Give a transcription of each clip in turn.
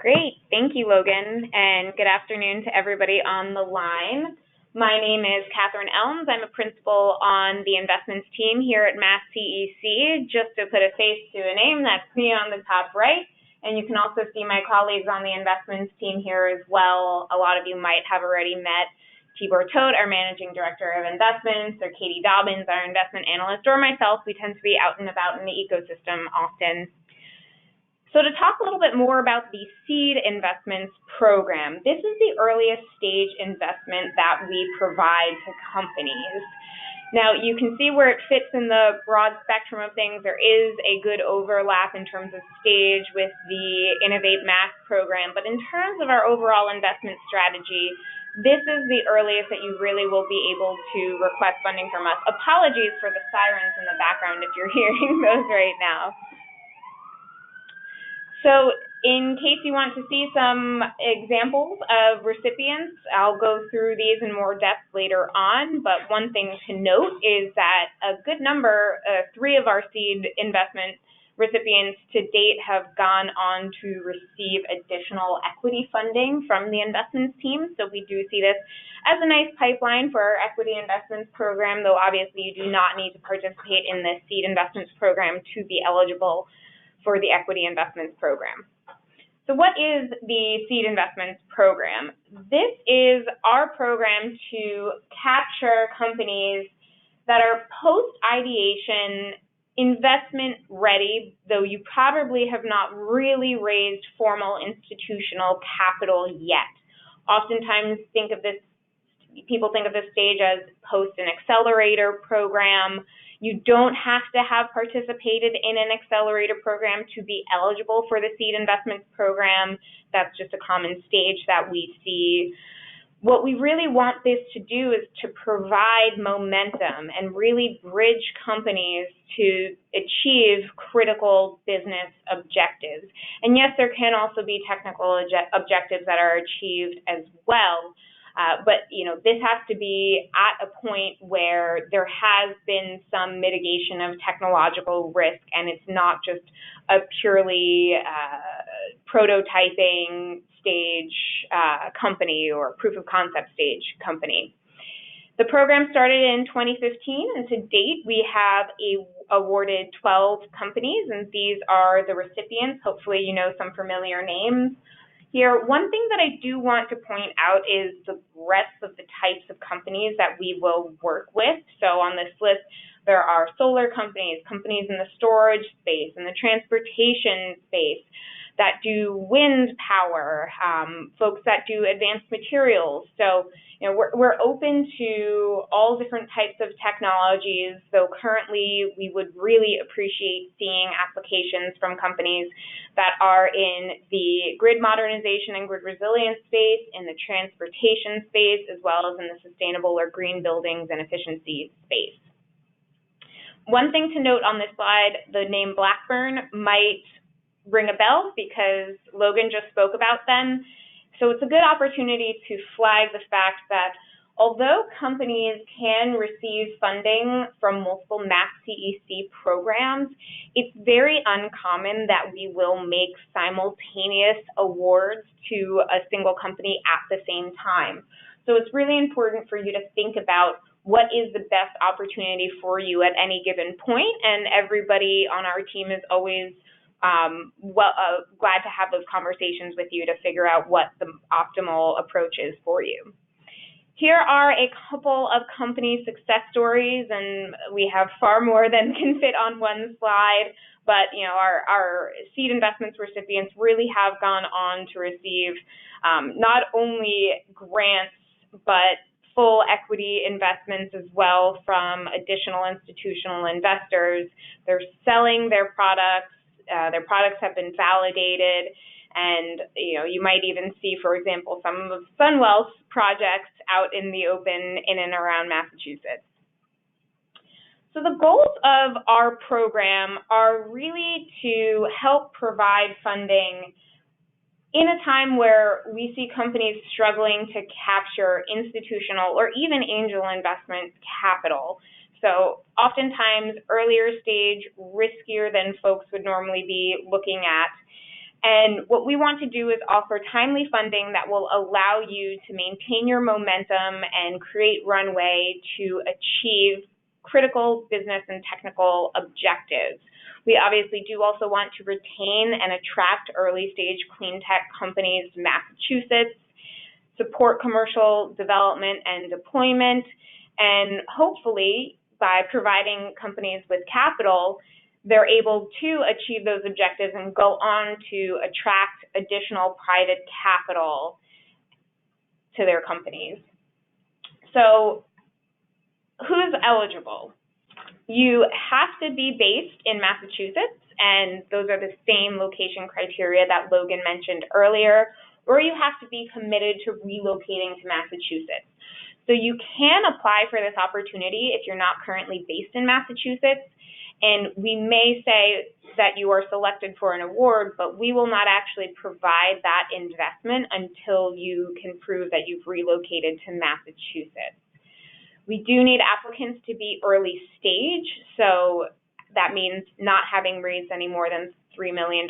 Great. Thank you, Logan, and good afternoon to everybody on the line. My name is Catherine Elms. I'm a principal on the investments team here at MassCEC. Just to put a face to a name, that's me on the top right. And you can also see my colleagues on the investments team here as well. A lot of you might have already met Tibor Todt, our Managing Director of Investments, or Katie Dobbins, our investment analyst, or myself. We tend to be out and about in the ecosystem often. So to talk a little bit more about the Seed Investments program, this is the earliest stage investment that we provide to companies. Now, you can see where it fits in the broad spectrum of things. There is a good overlap in terms of stage with the InnovateMass program, but in terms of our overall investment strategy, this is the earliest that you really will be able to request funding from us. Apologies for the sirens in the background if you're hearing those right now. So in case you want to see some examples of recipients, I'll go through these in more depth later on, but one thing to note is that a good number, 3 of our seed investment recipients to date have gone on to receive additional equity funding from the investments team. So we do see this as a nice pipeline for our equity investments program, though obviously you do not need to participate in the seed investments program to be eligible for the equity investments program. So what is the Seed Investments program? This is our program to capture companies that are post-ideation investment ready, though you probably have not really raised formal institutional capital yet. Oftentimes people think of this stage as post an accelerator program. You don't have to have participated in an accelerator program to be eligible for the Seed Investments program. That's just a common stage that we see. What we really want this to do is to provide momentum and really bridge companies to achieve critical business objectives. And yes, there can also be technical objectives that are achieved as well. But this has to be at a point where there has been some mitigation of technological risk, and it's not just a purely prototyping stage company or proof of concept stage company. The program started in 2015, and to date we have awarded 12 companies, and these are the recipients. Hopefully you know some familiar names here. One thing that I do want to point out is the breadth of the types of companies that we will work with. So on this list, there are solar companies, companies in the storage space, in the transportation space, that do wind power, folks that do advanced materials. So we're open to all different types of technologies, though currently we would really appreciate seeing applications from companies that are in the grid modernization and grid resilience space, in the transportation space, as well as in the sustainable or green buildings and efficiency space. One thing to note on this slide, the name Blackburn might ring a bell because Logan just spoke about them. So it's a good opportunity to flag the fact that although companies can receive funding from multiple MassCEC programs, it's very uncommon that we will make simultaneous awards to a single company at the same time. So it's really important for you to think about what is the best opportunity for you at any given point, and everybody on our team is always glad to have those conversations with you to figure out what the optimal approach is for you. Here are a couple of company success stories, and we have far more than can fit on one slide, but our seed investments recipients really have gone on to receive not only grants, but full equity investments as well from additional institutional investors. They're selling their products. Their products have been validated, and you might even see, for example, some of Sunwell's projects out in the open in and around Massachusetts. So the goals of our program are really to help provide funding in a time where we see companies struggling to capture institutional or even angel investment capital. So oftentimes earlier stage, riskier than folks would normally be looking at. And what we want to do is offer timely funding that will allow you to maintain your momentum and create runway to achieve critical business and technical objectives. We obviously do also want to retain and attract early-stage clean tech companies to Massachusetts, support commercial development and deployment, and hopefully by providing companies with capital, they're able to achieve those objectives and go on to attract additional private capital to their companies. So who's eligible? You have to be based in Massachusetts, and those are the same location criteria that Logan mentioned earlier, or you have to be committed to relocating to Massachusetts. So you can apply for this opportunity if you're not currently based in Massachusetts, and we may say that you are selected for an award, but we will not actually provide that investment until you can prove that you've relocated to Massachusetts. We do need applicants to be early stage, so that means not having raised any more than $3 million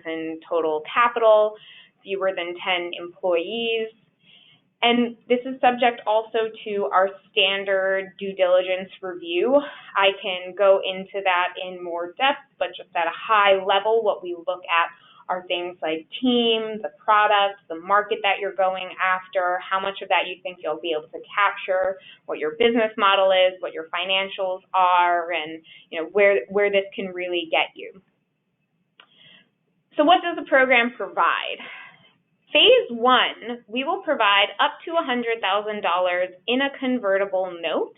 in total capital, fewer than 10 employees. And this is subject also to our standard due diligence review. I can go into that in more depth, but just at a high level, what we look at are things like team, the product, the market that you're going after, how much of that you think you'll be able to capture, what your business model is, what your financials are, and where this can really get you. So what does the program provide? Phase 1, we will provide up to $100,000 in a convertible note,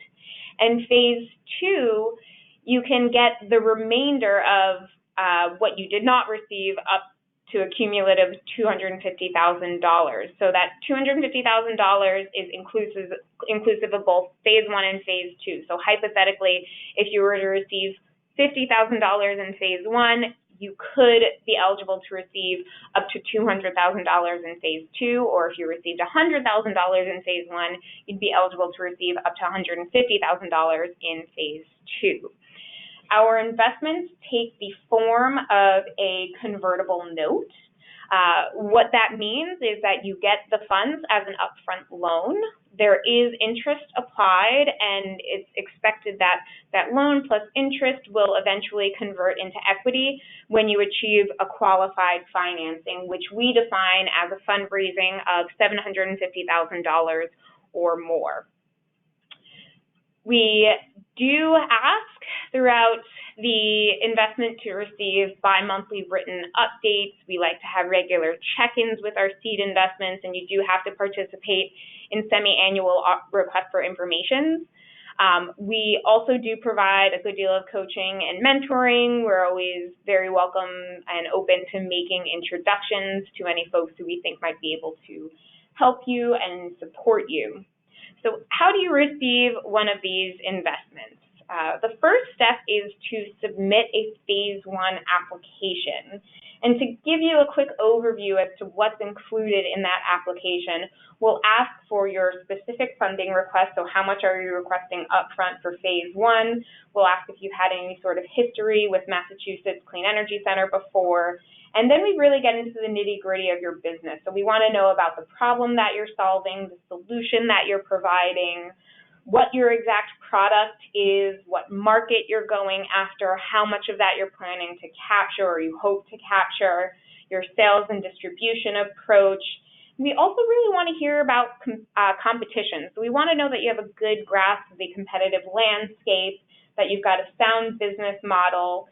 and phase 2, you can get the remainder of what you did not receive up to a cumulative $250,000. So that $250,000 is inclusive of both phase 1 and phase 2. So hypothetically, if you were to receive $50,000 in phase 1, you could be eligible to receive up to $200,000 in phase 2, or if you received $100,000 in phase 1, you'd be eligible to receive up to $150,000 in phase 2. Our investments take the form of a convertible note. What that means is that you get the funds as an upfront loan. There is interest applied, and it's expected that that loan plus interest will eventually convert into equity when you achieve a qualified financing, which we define as a fundraising of $750,000 or more. We do ask throughout the investment to receive bi-monthly written updates. We like to have regular check-ins with our seed investments, and you do have to participate in semi-annual requests for information. We also do provide a good deal of coaching and mentoring. We're always very welcome and open to making introductions to any folks who we think might be able to help you and support you. So how do you receive one of these investments? The first step is to submit a phase 1 application. And to give you a quick overview as to what's included in that application, we'll ask for your specific funding request. So how much are you requesting upfront for phase 1? We'll ask if you've had any sort of history with Massachusetts Clean Energy Center before. And then we really get into the nitty-gritty of your business. So we want to know about the problem that you're solving, the solution that you're providing, what your exact product is, what market you're going after, how much of that you're planning to capture or you hope to capture, your sales and distribution approach. We also really want to hear about competition. So we want to know that you have a good grasp of the competitive landscape, that you've got a sound business model.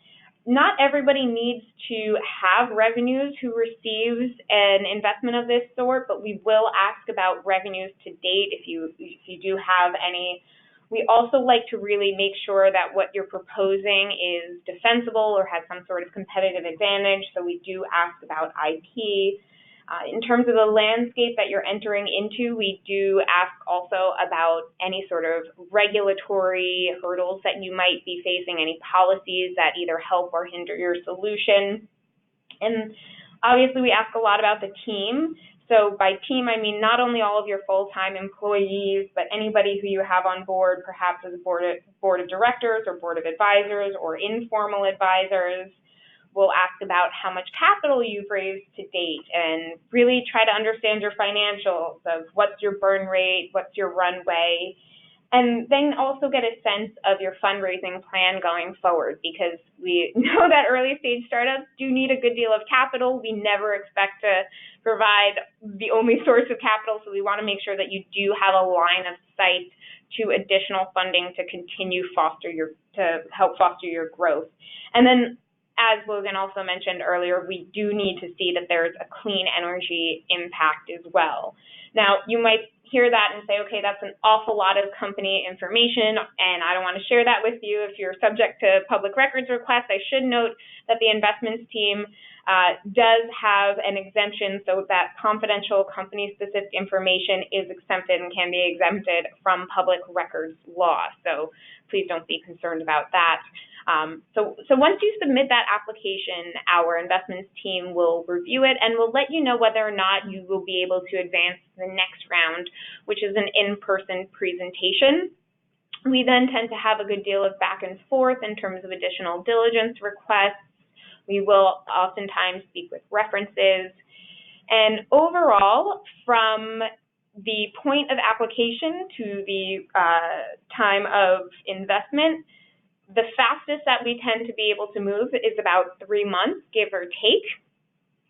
Not everybody needs to have revenues who receives an investment of this sort, but we will ask about revenues to date if you do have any. We also like to really make sure that what you're proposing is defensible or has some sort of competitive advantage, so we do ask about IP. In terms of the landscape that you're entering into, we do ask also about any sort of regulatory hurdles that you might be facing, any policies that either help or hinder your solution. And obviously we ask a lot about the team. So by team, I mean not only all of your full-time employees, but anybody who you have on board, perhaps as a board of directors or board of advisors or informal advisors. we'll ask about how much capital you've raised to date and really try to understand your financials of what's your burn rate, what's your runway, and then also get a sense of your fundraising plan going forward, because we know that early stage startups do need a good deal of capital. We never expect to provide the only source of capital, so we want to make sure that you do have a line of sight to additional funding to continue to help foster your growth. And then, as Logan also mentioned earlier, we do need to see that there's a clean energy impact as well. Now, you might hear that and say, okay, that's an awful lot of company information, and I don't want to share that with you if you're subject to public records requests. I should note that the investments team does have an exemption so that confidential company-specific information is exempted and can be exempted from public records law. So please don't be concerned about that. So once you submit that application, our investments team will review it and will let you know whether or not you will be able to advance to the next round, which is an in-person presentation. We then tend to have a good deal of back and forth in terms of additional diligence requests. We will oftentimes speak with references. And overall, from the point of application to the time of investment, the fastest that we tend to be able to move is about 3 months, give or take.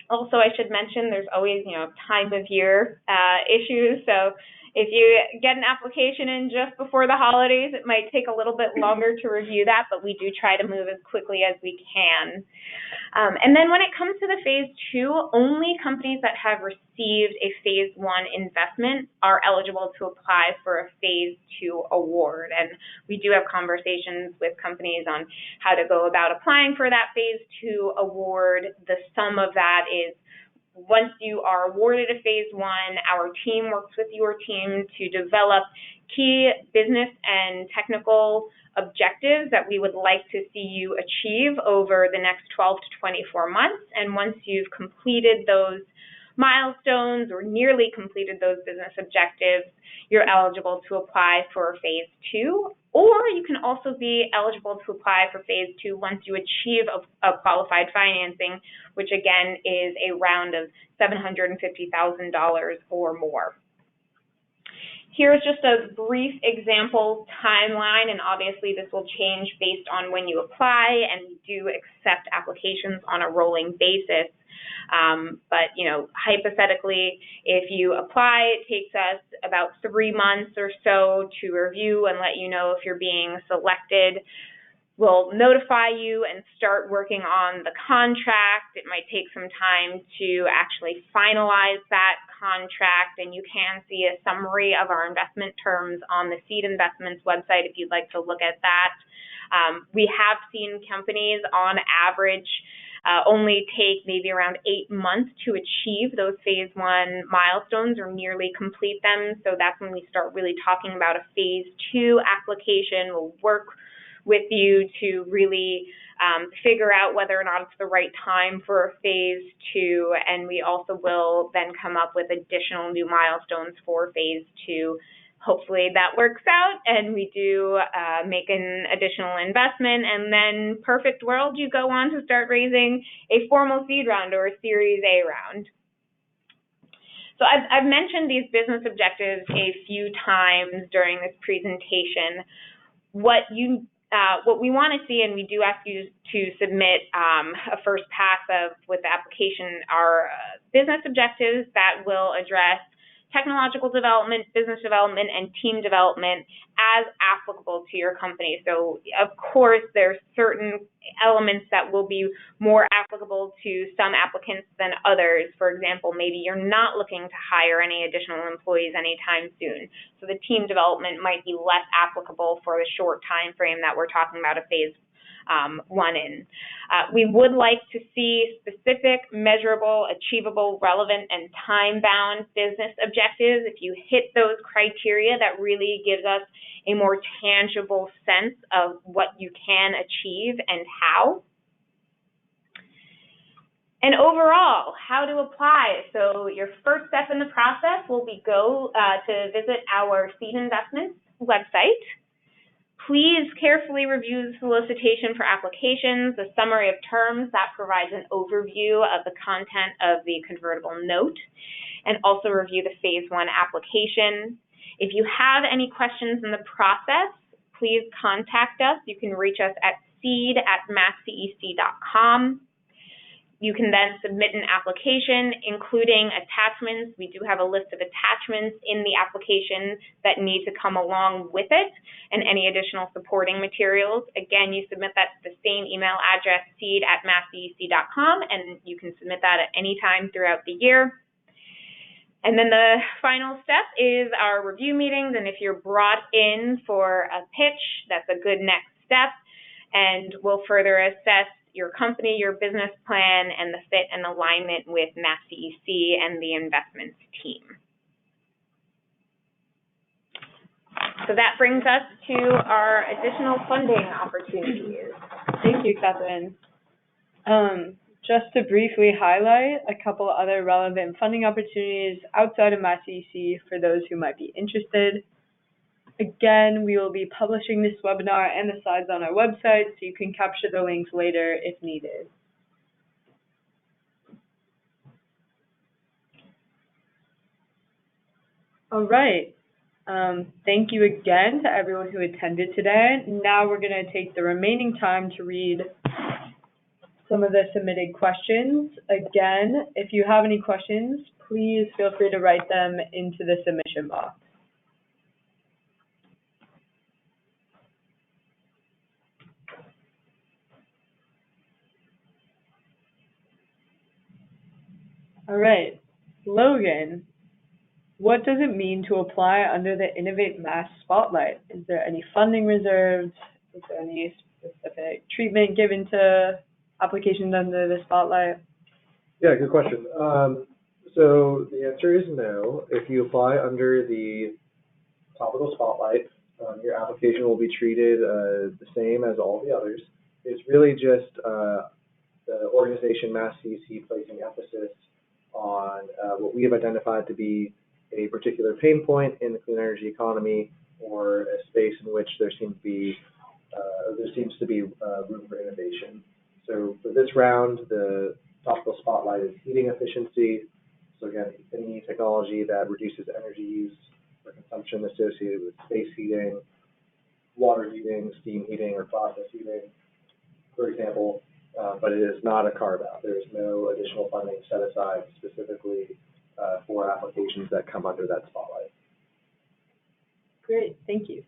Also, I should mention there's always, time of year issues. So if you get an application in just before the holidays, it might take a little bit longer to review that, but we do try to move as quickly as we can. And then when it comes to the phase 2, only companies that have received a phase 1 investment are eligible to apply for a phase 2 award. And we do have conversations with companies on how to go about applying for that phase 2 award. The sum of that is, once you are awarded a phase 1, our team works with your team to develop key business and technical objectives that we would like to see you achieve over the next 12 to 24 months. And once you've completed those milestones or nearly completed those business objectives, you're eligible to apply for phase 2. Or you can also be eligible to apply for phase 2 once you achieve a qualified financing, which again is a round of $750,000 or more. Here's just a brief example timeline, and obviously this will change based on when you apply, and we do accept applications on a rolling basis. But hypothetically, if you apply, it takes us about 3 months or so to review and let you know if you're being selected. We'll notify you and start working on the contract. It might take some time to actually finalize that contract, and you can see a summary of our investment terms on the Seed Investments website if you'd like to look at that. We have seen companies on average only take maybe around 8 months to achieve those phase 1 milestones or nearly complete them. So that's when we start really talking about a phase 2 application. We'll work with you to really figure out whether or not it's the right time for a phase 2, and we also will then come up with additional new milestones for phase 2. Hopefully that works out and we do make an additional investment, and then perfect world, you go on to start raising a formal seed round or a Series A round. So I've mentioned these business objectives a few times during this presentation. What we want to see, and we do ask you to submit a first pass with the application, are business objectives that will address technological development, business development, and team development as applicable to your company. So, of course, there's certain elements that will be more applicable to some applicants than others. For example, maybe you're not looking to hire any additional employees anytime soon. So the team development might be less applicable for the short time frame that we're talking about a phase 1 in. We would like to see specific, measurable, achievable, relevant, and time-bound business objectives. If you hit those criteria, that really gives us a more tangible sense of what you can achieve and how. And overall, how to apply. So your first step in the process will be to visit our Seed Investments website. Please carefully review the solicitation for applications, the summary of terms that provides an overview of the content of the convertible note, and also review the Phase 1 application. If you have any questions in the process, please contact us. You can reach us at seed@masscec.com. You can then submit an application, including attachments. We do have a list of attachments in the application that need to come along with it, and any additional supporting materials. Again, you submit that to the same email address, seed@masscec.com, and you can submit that at any time throughout the year. And then the final step is our review meetings, and if you're brought in for a pitch, that's a good next step, and we'll further assess your company, your business plan, and the fit and alignment with MassCEC and the investments team. So that brings us to our additional funding opportunities. Thank you, Catherine. Just to briefly highlight a couple other relevant funding opportunities outside of MassCEC for those who might be interested. Again, we will be publishing this webinar and the slides on our website, so you can capture the links later if needed. All right. Thank you again to everyone who attended today. Now we're going to take the remaining time to read some of the submitted questions. Again, if you have any questions, please feel free to write them into the submission box. All right, Logan, what does it mean to apply under the InnovateMass Spotlight? Is there any funding reserves? Is there any specific treatment given to applications under the Spotlight? Yeah, good question. So the answer is no. If you apply under the topical Spotlight, your application will be treated the same as all the others. It's really just the organization MassCEC placing emphasis on what we have identified to be a particular pain point in the clean energy economy, or a space in which there seems to be room for innovation. So for this round, the topical spotlight is heating efficiency. So again, any technology that reduces energy use or consumption associated with space heating, water heating, steam heating, or process heating, for example. But it is not a carve-out. There is no additional funding set aside specifically for applications that come under that spotlight. Great, thank you.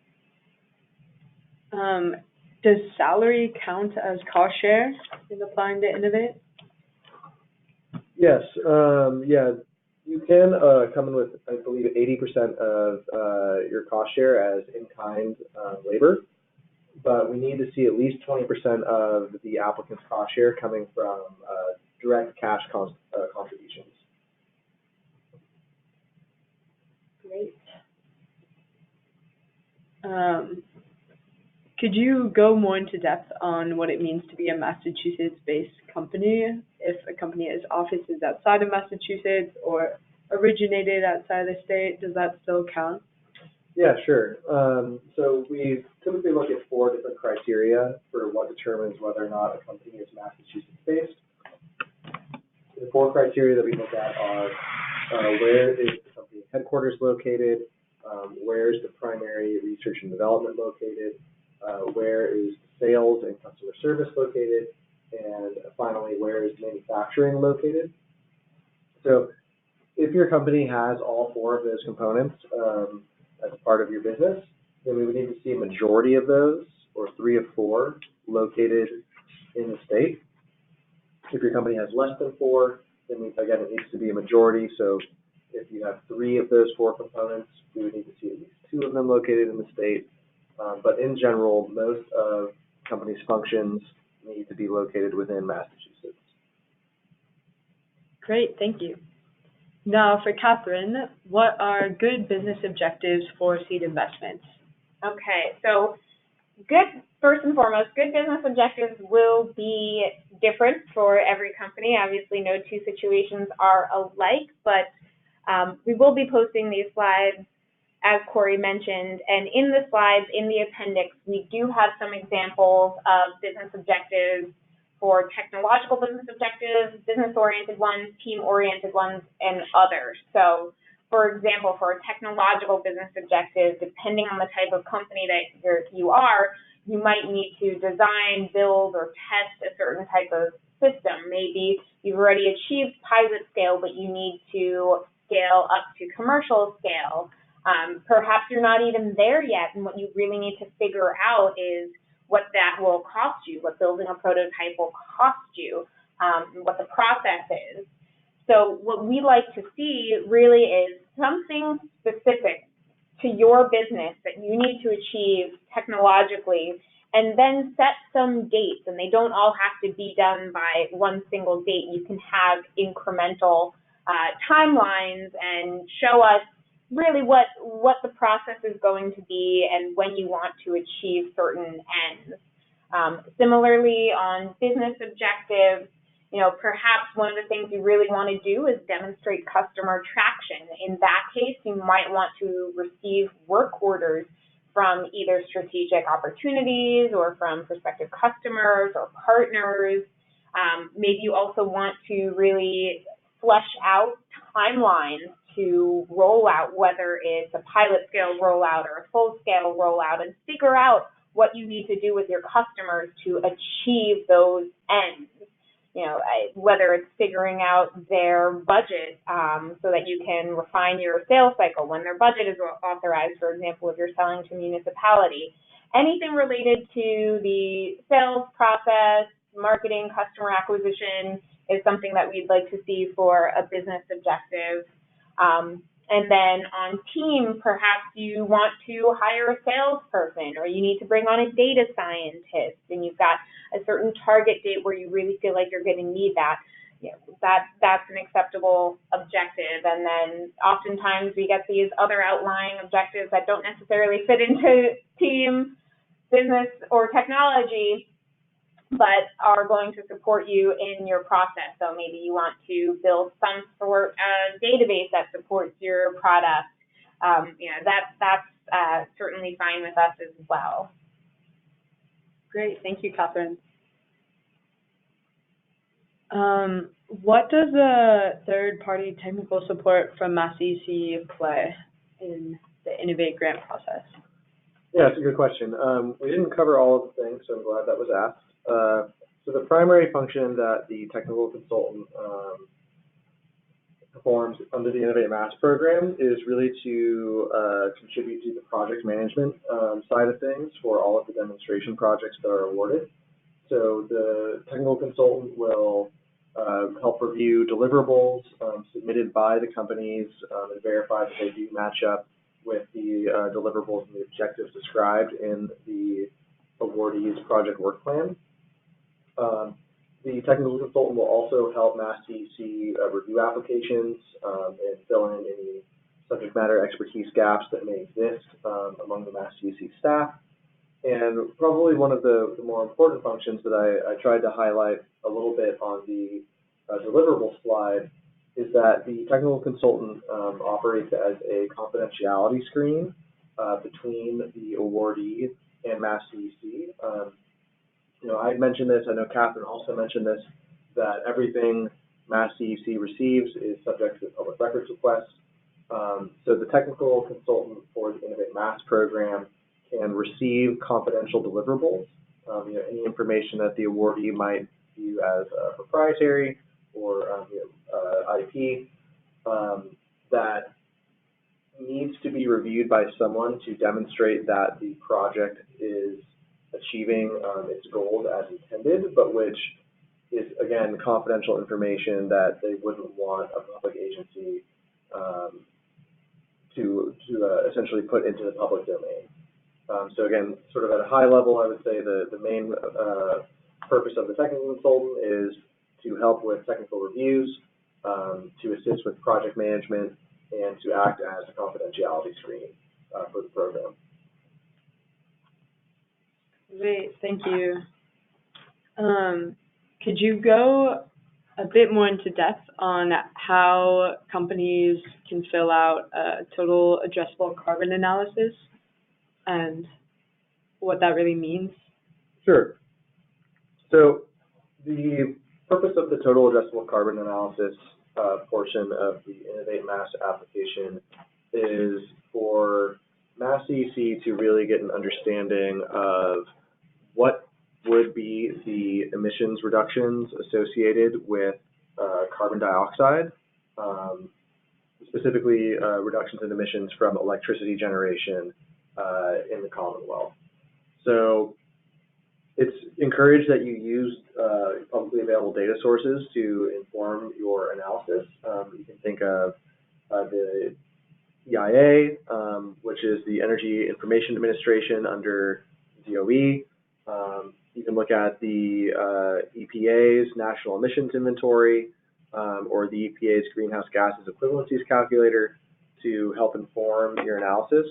Does salary count as cost share in applying to Innovate? Yes, yeah, you can come in with, I believe, 80% of your cost share as in-kind labor. But we need to see at least 20% of the applicant's cost share coming from direct cash contributions. Great. Could you go more into depth on what it means to be a Massachusetts-based company? If a company has offices outside of Massachusetts or originated outside of the state, does that still count? Yeah, sure. So we typically look at 4 different criteria for what determines whether or not a company is Massachusetts-based. The 4 criteria that we look at are where is the company headquarters located, where is the primary research and development located, where is sales and customer service located, and finally, where is manufacturing located. So if your company has all 4 of those components as part of your business, then we would need to see a majority of those, or 3 of 4, located in the state. If your company has less than 4, then again, it needs to be a majority. So if you have 3 of those 4 components, we would need to see at least 2 of them located in the state. But in general, most of companies' functions need to be located within Massachusetts. Great, thank you. Now for Catherine, what are good business objectives for seed investments? Okay, so first and foremost, good business objectives will be different for every company. Obviously, no 2 situations are alike, but we will be posting these slides as Corey mentioned. And in the slides, in the appendix, we do have some examples of business objectives for technological business objectives, business-oriented ones, team-oriented ones, and others. So, for example, for a technological business objective, depending on the type of company that you are, you might need to design, build, or test a certain type of system. Maybe you've already achieved pilot scale, but you need to scale up to commercial scale. Perhaps you're not even there yet, and what you really need to figure out is what that will cost you, what building a prototype will cost you, what the process is. So what we like to see really is something specific to your business that you need to achieve technologically, and then set some dates, and they don't all have to be done by one single date. You can have incremental timelines and show us really what the process is going to be and when you want to achieve certain ends. Similarly, on business objectives, perhaps one of the things you really want to do is demonstrate customer traction. In that case, you might want to receive work orders from either strategic opportunities or from prospective customers or partners. Maybe you also want to really flesh out timelines to roll out, whether it's a pilot scale rollout or a full scale rollout, and figure out what you need to do with your customers to achieve those ends. Whether it's figuring out their budget so that you can refine your sales cycle when their budget is authorized, for example, if you're selling to municipality. Anything related to the sales process, marketing, customer acquisition is something that we'd like to see for a business objective. And then on team, perhaps you want to hire a salesperson, or you need to bring on a data scientist, and you've got a certain target date where you really feel like you're going to need that. That's an acceptable objective. And then oftentimes we get these other outlying objectives that don't necessarily fit into team, business, or technology, but are going to support you in your process. So maybe you want to build some sort of database that supports your product. That's certainly fine with us as well. Great, thank you, Catherine. What does the third-party technical support from MassCEC play in the Innovate grant process? Yeah, it's a good question. We didn't cover all of the things, so I'm glad that was asked. So the primary function that the technical consultant performs under the InnovateMass program is really to contribute to the project management side of things for all of the demonstration projects that are awarded. So the technical consultant will help review deliverables submitted by the companies and verify that they do match up with the deliverables and the objectives described in the awardee's project work plan. The technical consultant will also help MassCEC review applications and fill in any subject matter expertise gaps that may exist among the MassCEC staff. And probably one of the more important functions that I tried to highlight a little bit on the deliverable slide is that the technical consultant operates as a confidentiality screen between the awardee and MassCEC. I mentioned this, I know Catherine also mentioned this, that everything MassCEC receives is subject to public records requests. So the technical consultant for the InnovateMass program can receive confidential deliverables, any information that the awardee might view as proprietary or IP that needs to be reviewed by someone to demonstrate that the project is achieving its goals as intended, but which is, again, confidential information that they wouldn't want a public agency to essentially put into the public domain. So again, sort of at a high level, I would say the main purpose of the technical consultant is to help with technical reviews, to assist with project management, and to act as a confidentiality screen for the program. Great, thank you. Could you go a bit more into depth on how companies can fill out a total addressable carbon analysis and what that really means? Sure. So the purpose of the total addressable carbon analysis portion of the InnovateMass application is for MassCEC to really get an understanding of what would be the emissions reductions associated with carbon dioxide, specifically reductions in emissions from electricity generation in the Commonwealth. So it's encouraged that you use publicly available data sources to inform your analysis. You can think of the EIA, which is the Energy Information Administration under DOE. You can look at the EPA's National Emissions Inventory or the EPA's Greenhouse Gases Equivalencies Calculator to help inform your analysis.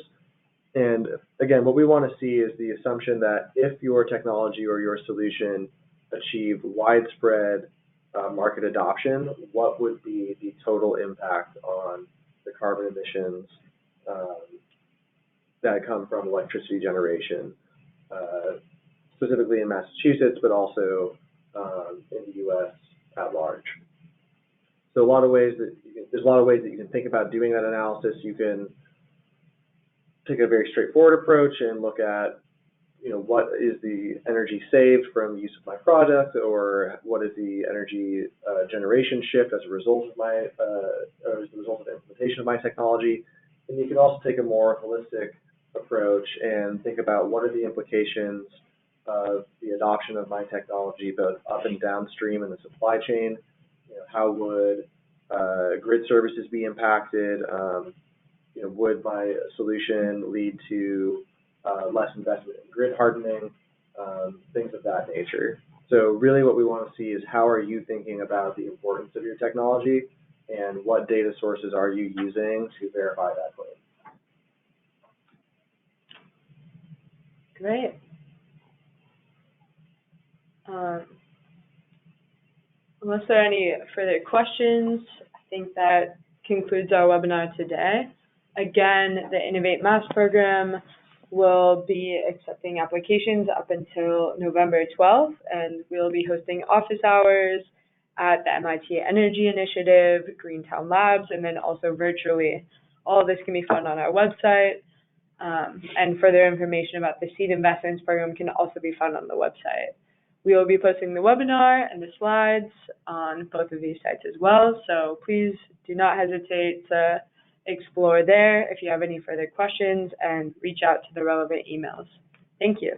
And again, what we want to see is the assumption that if your technology or your solution achieved widespread market adoption, what would be the total impact on the carbon emissions that come from electricity generation, specifically in Massachusetts, but also in the U.S. at large. So there's a lot of ways that you can think about doing that analysis. You can take a very straightforward approach and look at, what is the energy saved from use of my product, or what is the energy generation shift as a result of the implementation of my technology. And you can also take a more holistic approach and think about what are the implications of the adoption of my technology, both up and downstream in the supply chain. How would grid services be impacted? Would my solution lead to less investment in grid hardening, things of that nature. So really what we want to see is how are you thinking about the importance of your technology and what data sources are you using to verify that claim. Great. Unless there are any further questions, I think that concludes our webinar today. Again, the InnovateMass program will be accepting applications up until November 12th, and we'll be hosting office hours at the MIT Energy Initiative, Greentown Labs, and then also virtually. All of this can be found on our website, and further information about the Seed Investments program can also be found on the website. We will be posting the webinar and the slides on both of these sites as well, so please do not hesitate to explore there if you have any further questions and reach out to the relevant emails. Thank you.